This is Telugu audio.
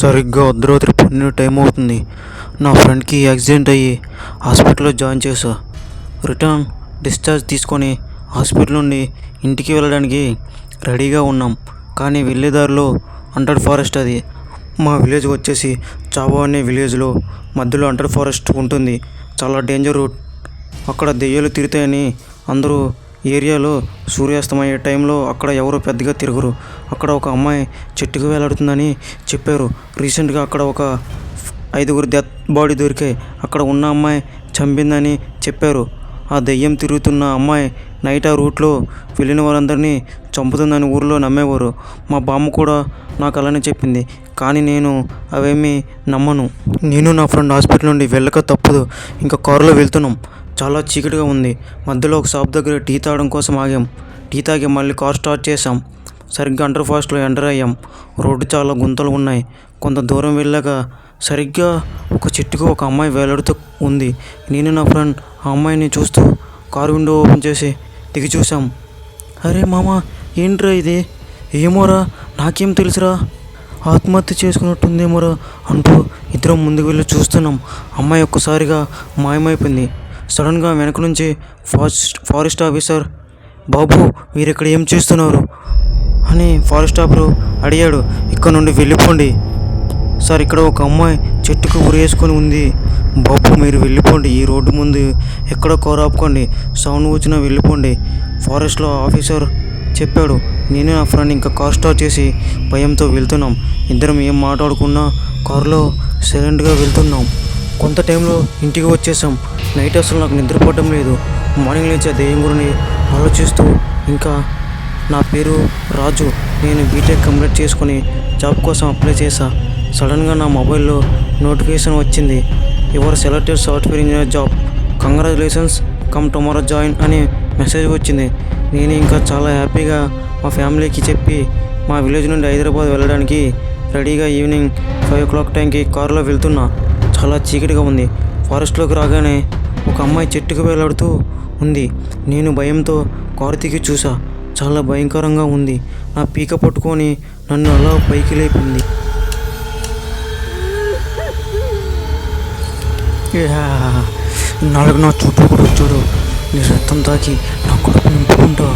సరిగ్గా అర్ధరాత్రి 12 టైం అవుతుంది. నా ఫ్రెండ్కి యాక్సిడెంట్ అయ్యి హాస్పిటల్లో జాయిన్ చేశా. రిటర్న్ డిశ్చార్జ్ తీసుకొని హాస్పిటల్ నుండి ఇంటికి వెళ్ళడానికి రెడీగా ఉన్నాం. కానీ వెళ్ళేదారిలో అండర్ ఫారెస్ట్ అది. మా విలేజ్ వచ్చేసి చావో అనే విలేజ్లో మధ్యలో అండర్ ఫారెస్ట్ ఉంటుంది. చాలా డేంజర్ రూట్. అక్కడ దెయ్యాలు తిరుగుతాయని అందరూ ఏరియాలో సూర్యాస్తమయ్యే టైంలో అక్కడ ఎవరు పెద్దగా తిరగరు. అక్కడ ఒక అమ్మాయి చెట్టుకు వేలాడుతుందని చెప్పారు. రీసెంట్గా అక్కడ ఒక 5 డెత్ బాడీ దొరికాయి. అక్కడ ఉన్న అమ్మాయి చంపిందని చెప్పారు. ఆ దెయ్యం తిరుగుతున్న అమ్మాయి నైట్ ఆ రూట్లో వెళ్ళిన వారందరినీ చంపుతుందని ఊరిలో నమ్మేవారు. మా బామ్మ కూడా నాకు అలానే చెప్పింది. కానీ నేను అవేమీ నమ్మను. నేను నా ఫ్రెండ్ హాస్పిటల్ నుండి వెళ్ళక తప్పదు. ఇంకా కారులో వెళ్తున్నాం. చాలా చీకటిగా ఉంది. మధ్యలో ఒక షాప్ దగ్గర టీ తాగడం కోసం ఆగాం. టీ తాగి మళ్ళీ కార్ స్టార్ట్ చేసాం. సరిగ్గా అండర్ ఫాస్ట్లో ఎంటర్ అయ్యాం. రోడ్డు చాలా గుంతలు ఉన్నాయి. కొంత దూరం వెళ్ళాక సరిగ్గా ఒక చెట్టుకు ఒక అమ్మాయి వేలాడుతూ ఉంది. నేను నా ఫ్రెండ్ ఆ అమ్మాయిని చూస్తూ కారు విండో ఓపెన్ చేసి దిగి చూసాం. అరే మామ, ఏంట్రా ఇది? ఏమోరా, నాకేం తెలుసురా, ఆత్మహత్య చేసుకున్నట్టుందేమోరా అంటూ ఇద్దరం ముందుకు వెళ్ళి చూస్తున్నాం. అమ్మాయి ఒక్కసారిగా మాయమైపోయింది. సడన్గా వెనక నుంచి ఫారెస్ట్ ఆఫీసర్, బాబు మీరు ఇక్కడ ఏం చేస్తున్నారు అని ఫారెస్ట్ ఆఫీసర్ అడిగాడు. ఇక్కడ నుండి వెళ్ళిపోండి సార్, ఇక్కడ ఒక అమ్మాయి చెట్టుకు ఉరేసుకొని ఉంది. బాబు మీరు వెళ్ళిపోండి, ఈ రోడ్డు ముందు ఎక్కడో కారు ఆపుకోండి, సౌండ్ వచ్చినా వెళ్ళిపోండి ఫారెస్ట్లో ఆఫీసర్ చెప్పాడు. నేను నా ఫ్రెండ్ ఇంకా కార్ స్టార్ట్ చేసి భయంతో వెళ్తున్నాం. ఇద్దరం ఏం మాట్లాడుకున్నా కారులో సైలెంట్గా వెళ్తున్నాం. కొంత టైంలో ఇంటికి వచ్చేసాం. నైట్ అసలు నాకు నిద్రపోవటం లేదు. మార్నింగ్ లేచే దెయ్యం గురిని ఆలోచిస్తూ, ఇంకా నా పేరు రాజు, నేను బీటెక్ కంప్లీట్ చేసుకొని జాబ్ కోసం అప్లై చేశా. సడన్గా నా మొబైల్లో నోటిఫికేషన్ వచ్చింది. Your selected software engineer job, congratulations, come tomorrow join అని మెసేజ్ వచ్చింది. నేను ఇంకా చాలా హ్యాపీగా మా ఫ్యామిలీకి చెప్పి మా విలేజ్ నుండి హైదరాబాద్ వెళ్ళడానికి రెడీగా ఈవినింగ్ 5 o'clock టైంకి కారులో వెళ్తున్నా. చాలా చీకటిగా ఉంది. ఫారెస్ట్లోకి రాగానే ఒక అమ్మాయి చెట్టుకు వేలాడుతూ ఉంది. నేను భయంతో కారు దిగి చూసా. చాలా భయంకరంగా ఉంది. నా పీక పట్టుకొని నన్ను అలా పైకి లేపింది. నాలుగు నా చుట్టూ కూడా వచ్చాడు. నీ రక్తం తాకి నా కడుపు నింపుకుంటా.